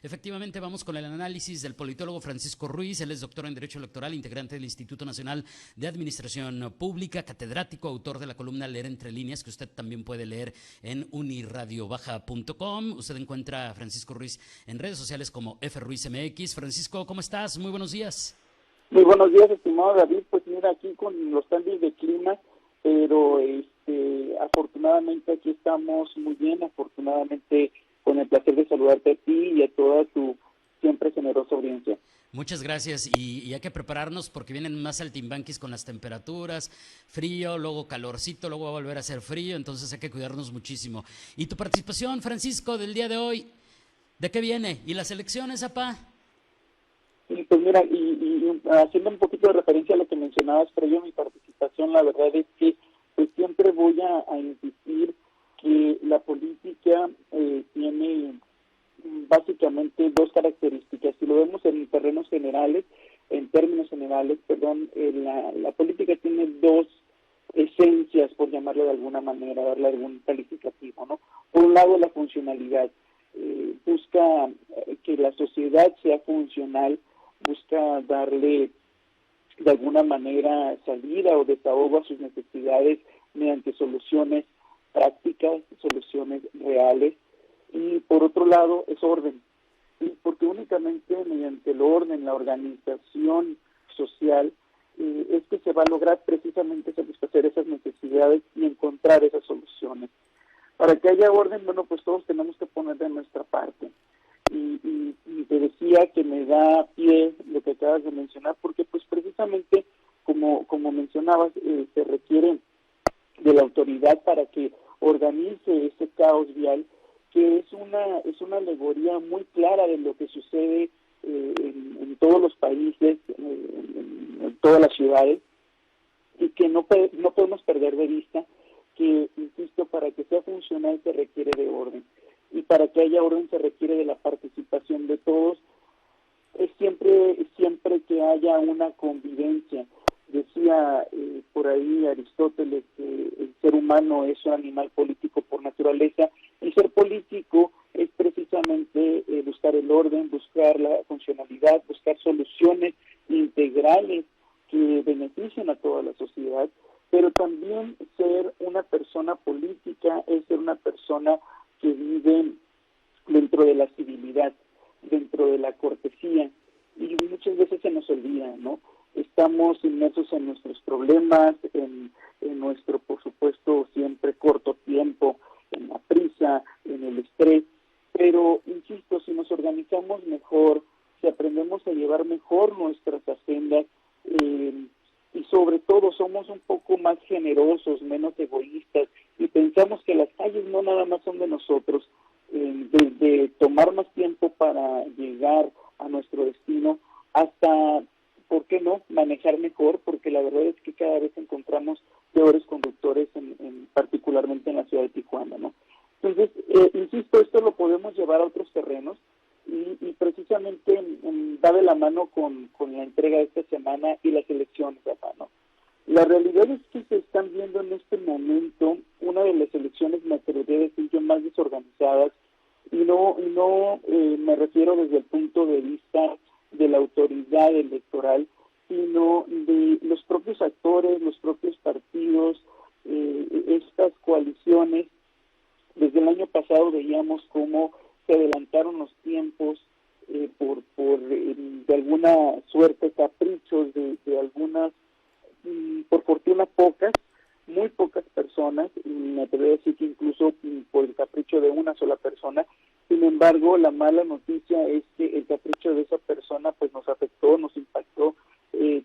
Efectivamente, vamos con el análisis del politólogo Francisco Ruiz. Él es doctor en Derecho Electoral, integrante del Instituto Nacional de Administración Pública, catedrático, autor de la columna Leer Entre Líneas, que usted también puede leer en unirradiobaja.com. Usted encuentra a Francisco Ruiz en redes sociales como FRuizMX. Francisco, ¿cómo estás? Muy buenos días. Muy buenos días, estimado David. Pues mira, aquí con los cambios de clima, pero afortunadamente aquí estamos muy bien, afortunadamente con el placer de saludarte a ti y a toda tu siempre generosa audiencia. Muchas gracias, y hay que prepararnos porque vienen más saltimbanquis con las temperaturas, frío, luego calorcito, luego va a volver a hacer frío, entonces hay que cuidarnos muchísimo. ¿Y tu participación, Francisco, del día de hoy? ¿De qué viene? ¿Y las elecciones, apá? Y pues mira, y haciendo un poquito de referencia a lo que mencionabas previo a mi participación, la verdad es que pues siempre voy a insistir que la política tiene básicamente dos características. Si lo vemos en términos generales, la política tiene dos esencias, por llamarlo de alguna manera, darle algún calificativo, ¿no? Por un lado, la funcionalidad. Busca que la sociedad sea funcional, busca darle de alguna manera salida o desahogo a sus necesidades mediante soluciones prácticas, soluciones reales. Y por otro lado es orden, ¿sí? Porque únicamente mediante el orden, la organización social, es que se va a lograr precisamente satisfacer esas necesidades y encontrar esas soluciones. Para que haya orden, bueno, pues todos tenemos que poner de nuestra parte. Y te decía que me da pie lo que acabas de mencionar, porque pues precisamente, como mencionabas, se requiere de la autoridad para que organice ese caos vial, que es una alegoría muy clara de lo que sucede en todos los países, en todas las ciudades, y que no podemos perder de vista que, insisto, para que sea funcional se requiere de orden, y para que haya orden se requiere de la participación de todos. Es siempre que haya una convivencia. Decía por ahí Aristóteles que el ser humano es un animal político por naturaleza. El ser político es precisamente buscar el orden, buscar la funcionalidad, buscar soluciones integrales que beneficien a toda la sociedad, pero también ser una persona política es ser una persona que vive dentro de la civilidad, dentro de la cortesía, y muchas veces se nos olvida, ¿no? Estamos inmersos en nuestros problemas, en nuestro, por supuesto, siempre corto tiempo, en la prisa, en el estrés, pero, insisto, si nos organizamos mejor, si aprendemos a llevar mejor nuestras agendas, y sobre todo somos un poco más generosos, menos egoístas, y pensamos que las calles no nada más son de nosotros, desde tomar más tiempo para llegar a nuestro destino hasta, ¿por qué no?, manejar mejor, porque la verdad es que cada vez encontramos peores conductores, particularmente en la ciudad de Tijuana, ¿no? Entonces, insisto, esto lo podemos llevar a otros terrenos y precisamente va de la mano con la entrega de esta semana y las elecciones acá, ¿no? La realidad es que se están viendo en este momento una de las elecciones, me atrevería a decir yo, más desorganizadas, y no me refiero desde el punto de vista de la autoridad electoral, sino de los propios actores, los propios partidos, estas coaliciones. Desde el año pasado veíamos cómo se adelantaron los tiempos por de alguna suerte caprichos de algunas, por fortuna muy pocas personas, y me atrevería a decir que incluso por el capricho de una sola persona. Sin embargo, la mala noticia es que el capricho de esa persona pues nos afectó, nos impactó.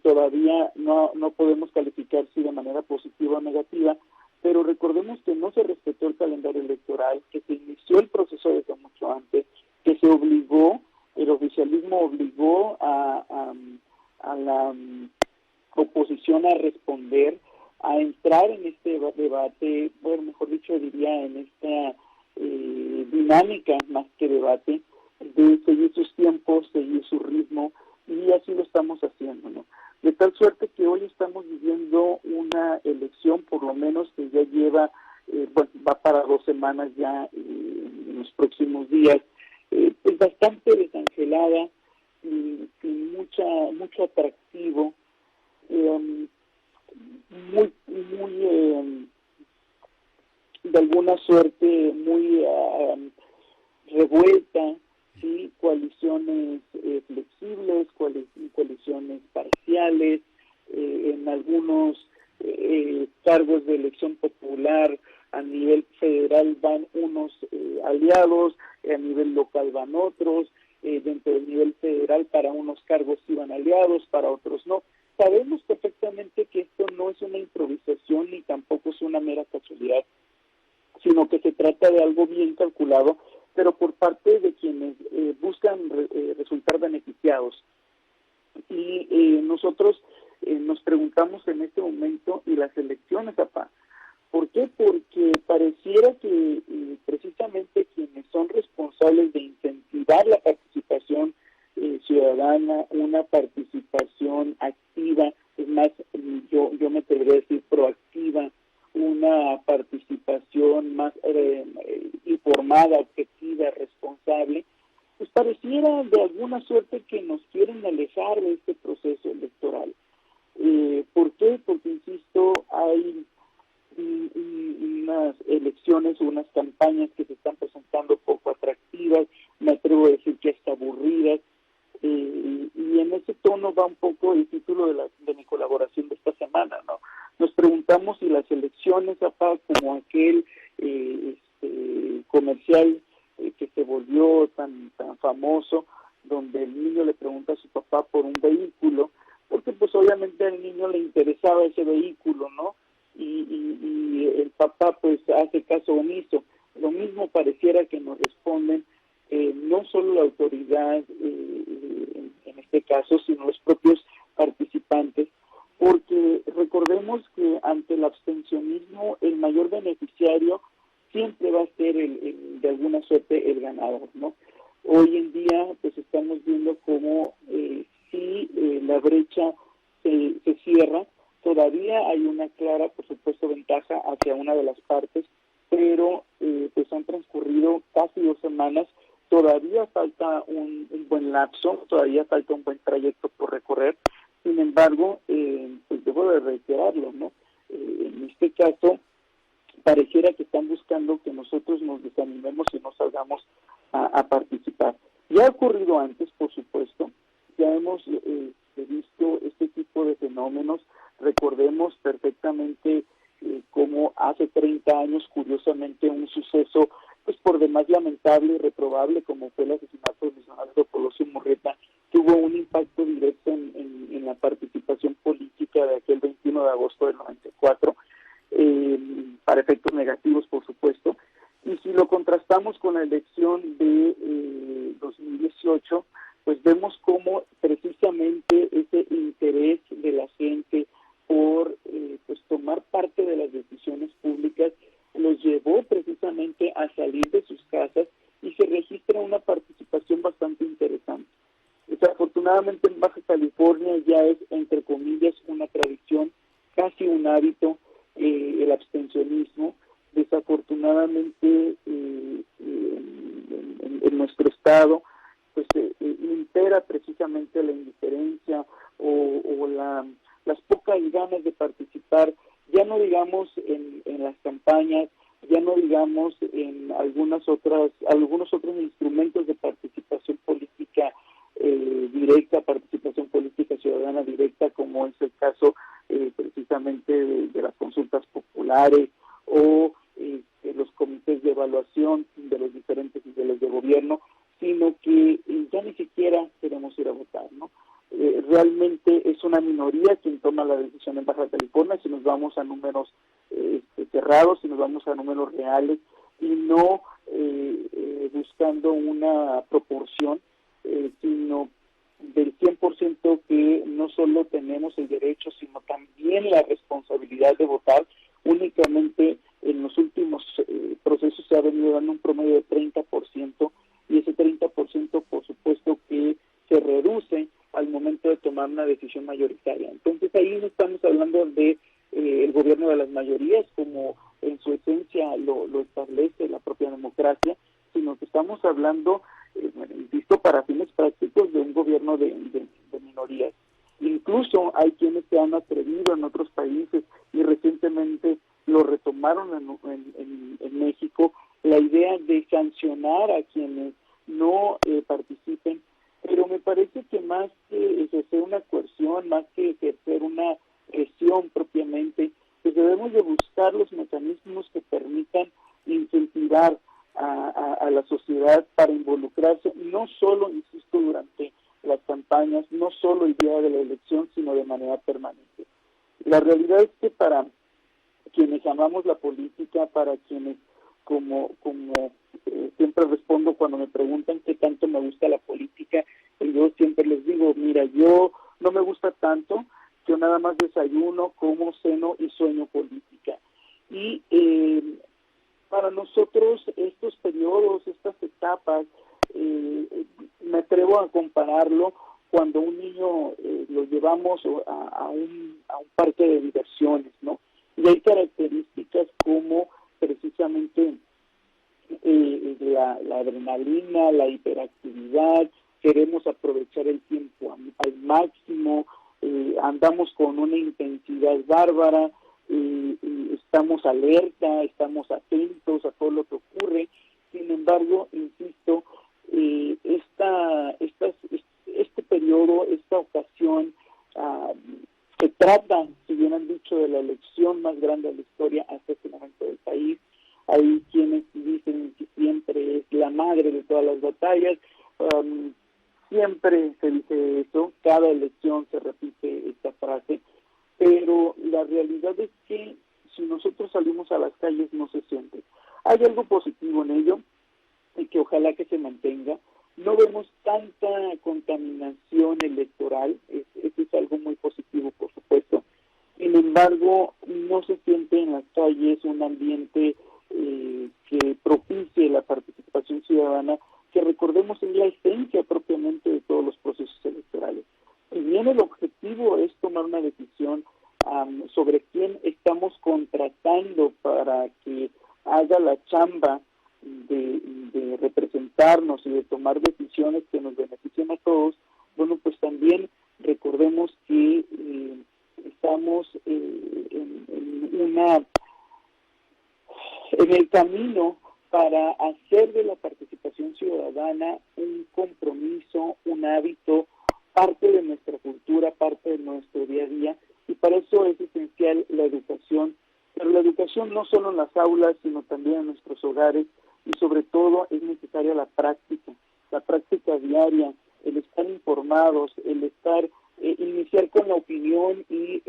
Todavía no podemos calificar si de manera positiva o negativa, pero recordemos que no se respetó el calendario electoral, que se inició el proceso desde mucho antes, que se obligó, el oficialismo obligó a la oposición a responder, a entrar en este debate, bueno, mejor dicho, diría en esta dinámica más que debate, de seguir sus tiempos, seguir su ritmo, y así lo estamos haciendo, ¿no? De tal suerte que hoy estamos viviendo una elección, por lo menos que ya lleva, va para 2 semanas ya, en los próximos días, pues bastante desangelada, sin mucho atractivo, muy de alguna suerte muy revuelta, ¿sí? Coaliciones flexibles, coaliciones parciales, en algunos cargos de elección popular a nivel federal van unos aliados, a nivel local van otros, dentro del nivel federal para unos cargos sí van aliados, para otros no. Sabemos perfectamente que esto no es una improvisación ni tampoco es una mera casualidad, sino que se trata de algo bien calculado, pero por parte de quienes buscan resultar beneficiados. Y nosotros nos preguntamos en este momento, ¿y las elecciones, papá? ¿Por qué? Porque pareciera que precisamente quienes son responsables de incentivar la participación ciudadana, una participación activa, es más, yo me atrevería a decir proactiva, una participación más informada, objetiva, responsable, pues pareciera de alguna suerte que nos quieren alejar de este proceso electoral. ¿Por qué? Porque, insisto, hay unas elecciones, unas campañas que se están presentando poco atractivas, me atrevo a decir que hasta aburridas, y en ese tono va un poco el título de mi colaboración de esta semana, ¿no? Nos preguntamos si las elecciones, papá, como aquel comercial que se volvió tan famoso, donde el niño le pregunta a su papá por un vehículo, porque pues obviamente al niño le interesaba ese vehículo, ¿no? Y el papá pues hace caso omiso. Lo mismo pareciera que nos responden no solo la autoridad en este caso, sino los propios participantes, porque recordemos que ante el abstencionismo el mayor beneficiario siempre va a ser de alguna suerte el ganador, ¿no? Hoy en día pues estamos viendo cómo si la brecha se cierra, todavía hay una clara, por supuesto, ventaja hacia una de las partes, pero pues han transcurrido casi 2 semanas, todavía falta un buen lapso, todavía falta un buen trayecto por recorrer. Sin embargo, pues debo de reiterarlo, ¿no? En este caso, pareciera que están buscando que nosotros nos desanimemos y no salgamos a participar. Ya ha ocurrido antes, por supuesto, ya hemos visto este tipo de fenómenos. Recordemos perfectamente cómo hace 30 años, curiosamente, un suceso pues por demás lamentable y reprobable como fue el asesinato de Luis Donaldo Colosio Murrieta, tuvo un impacto directo en la participación política de aquel 21 de agosto del 94, para efectos negativos, por supuesto. Y si lo contrastamos con la elección de 2018, pues vemos cómo precisamente ese interés de la gente por pues tomar parte de las decisiones públicas los llevó precisamente a salir de sus casas y se registra una participación bastante interesante. Desafortunadamente en Baja California ya es, entre comillas, una tradición, casi un hábito, el abstencionismo. Desafortunadamente en nuestro estado pues impera precisamente la indiferencia o las pocas ganas de participar, ya no digamos en las campañas, ya no digamos en algunos otros instrumentos de participación política directa, participación política ciudadana directa, como es el caso precisamente de las consultas populares o los comités de evaluación de los diferentes niveles de gobierno, sino que ya ni siquiera queremos ir a votar, ¿no? Realmente es una minoría quien toma la decisión en Baja California, si nos vamos a números cerrados, si nos vamos a números reales, y no buscando una proporción, sino del 100% que no solo tenemos el derecho, sino también la responsabilidad de votar. Únicamente en los últimos procesos se ha venido dando un promedio de 30%, y ese 30% por supuesto que se reduce al momento de tomar una decisión mayoritaria. Entonces ahí no estamos hablando de el gobierno de las mayorías, como en su esencia lo establece la propia democracia, sino que estamos hablando bueno, insisto, para fines prácticos de un gobierno de minorías. Incluso hay quienes se han atrevido en otros países y recientemente lo retomaron en México, la idea de sancionar a quienes no participen, pero me parece que más que ejercer una coerción, más que ejercer una presión propiamente, pues debemos de buscar los mecanismos que permitan incentivar a la sociedad para involucrarse, no solo, insisto, durante las campañas, no solo el día de la elección, sino de manera permanente. La realidad es que para quienes amamos la política, para quienes, como siempre respondo cuando me preguntan qué tanto me gusta la política, yo siempre les digo, mira, yo no me gusta tanto, yo nada más desayuno, como, ceno y sueño política. Y para nosotros estos periodos, estas etapas, me atrevo a compararlo cuando un niño lo llevamos a un parque de diversiones, ¿no? Y hay características como precisamente la adrenalina, la hiperactividad, queremos aprovechar el tiempo al máximo, andamos con una intensidad bárbara, estamos alerta, estamos atentos a todo lo que ocurre. Sin embargo, insisto, este periodo, esta ocasión, se trata, si bien han dicho, de la elección más grande de la historia hasta este momento del país. Hay quienes dicen que siempre es la madre de todas las batallas. Siempre se dice eso, cada elección se repite esta frase, pero la realidad es que si nosotros salimos a las calles no se siente. Hay algo positivo en ello y que ojalá que se mantenga. No vemos tanta contaminación electoral, eso es algo muy positivo, por supuesto. Sin embargo, no se siente en las calles un ambiente que propicie la participación ciudadana, que recordemos es la esencia propiamente de todos los procesos electorales. Si bien el objetivo es tomar una decisión sobre quién estamos contratando para que haga la chamba de representarnos y de tomar decisiones que nos beneficien a todos, bueno, pues también recordemos que estamos en el camino para hacer de la participación ciudadana un compromiso, un hábito, parte de nuestra cultura, parte de nuestro día a día, y para eso es esencial la educación, pero la educación no solo en las aulas, sino también en nuestros hogares, y sobre todo es necesaria la práctica diaria, el estar informados, el estar, iniciar con la opinión y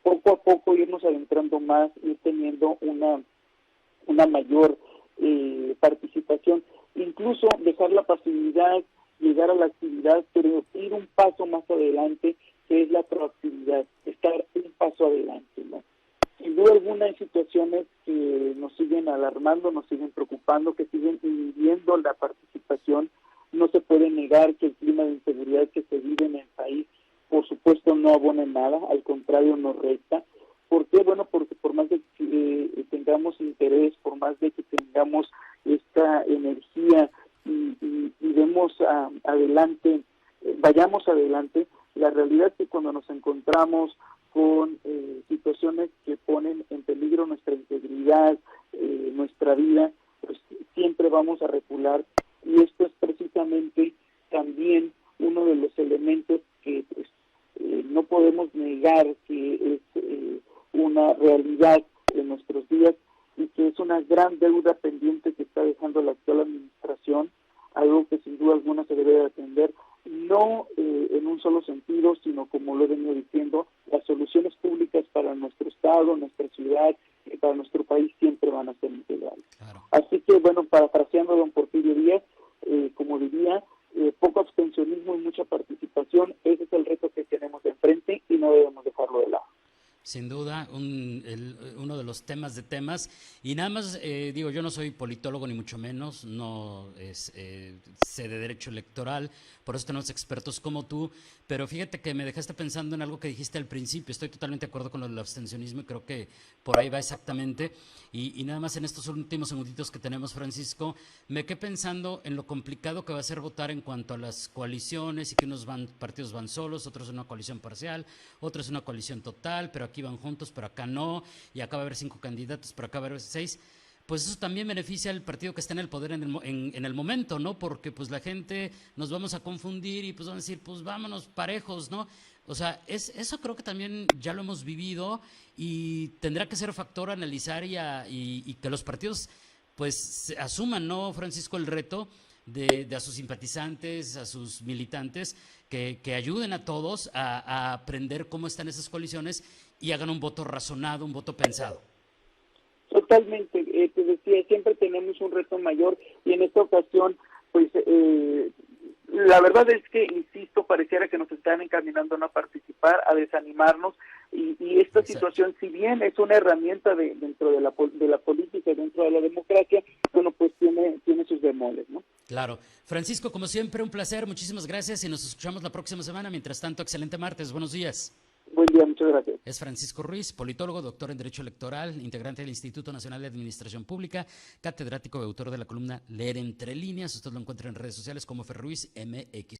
poco a poco irnos adentrando más, ir teniendo una mayor participación, incluso dejar la pasividad, llegar a la actividad, pero ir un paso más adelante, que es la proactividad, estar un paso adelante, ¿no? Sin duda alguna hay situaciones que nos siguen alarmando, nos siguen preocupando, que siguen inhibiendo la participación. No se puede negar que el clima de inseguridad que se vive en el país, por supuesto, no abona en nada, al contrario, nos resta. ¿Por qué? Bueno, porque por más de que tengamos interés, por más de que tengamos esta energía y vemos adelante, vayamos adelante, la realidad es que cuando nos encontramos con situaciones que ponen en peligro nuestra integridad, nuestra vida, pues siempre vamos a recular, y esto es precisamente también uno de los elementos que pues, no podemos negar que es una realidad en nuestros días y que es una gran deuda pendiente que está dejando la actual administración, algo que sin duda alguna se debe de atender, no en un solo sentido, sino como lo he venido diciendo, las soluciones públicas para nuestro estado, nuestra ciudad y para nuestro país siempre van a ser integrales. Claro. Así que, bueno, parafraseando a don Porfirio Díaz, como diría, poco abstencionismo y mucha participación, ese es el reto que tenemos enfrente y no debemos dejarlo de lado. Sin duda, uno de los temas de temas. Y nada más, digo, yo no soy politólogo ni mucho menos, no sé de derecho electoral, por eso tenemos expertos como tú, pero fíjate que me dejaste pensando en algo que dijiste al principio. Estoy totalmente de acuerdo con lo del abstencionismo y creo que por ahí va exactamente. Y nada más en estos últimos segunditos que tenemos, Francisco, me quedé pensando en lo complicado que va a ser votar en cuanto a las coaliciones y que partidos van solos, otros en una coalición parcial, otros en una coalición total, pero aquí van juntos, pero acá no, y acá va a haber 5 candidatos, pero acá va a haber 6. Pues eso también beneficia al partido que está en el poder en el momento, ¿no? Porque pues la gente nos vamos a confundir y pues van a decir, pues vámonos parejos, ¿no? O sea, eso creo que también ya lo hemos vivido y tendrá que ser factor a analizar y que los partidos pues asuman, ¿no, Francisco, el reto de a sus simpatizantes, a sus militantes, que ayuden a todos a aprender cómo están esas coaliciones y hagan un voto razonado, un voto pensado. Totalmente, te decía, siempre tenemos un reto mayor y en esta ocasión, pues, la verdad es que, insisto, pareciera que nos están encaminando a no participar, a desanimarnos y esta Exacto. situación, si bien es una herramienta dentro de la política y dentro de la democracia, bueno, pues tiene sus bemoles, ¿no? Claro. Francisco, como siempre, un placer, muchísimas gracias y nos escuchamos la próxima semana. Mientras tanto, excelente martes, buenos días. Buen día, muchas gracias. Es Francisco Ruiz, politólogo, doctor en Derecho Electoral, integrante del Instituto Nacional de Administración Pública, catedrático y autor de la columna Leer entre líneas. Usted lo encuentra en redes sociales como Ferruiz MX.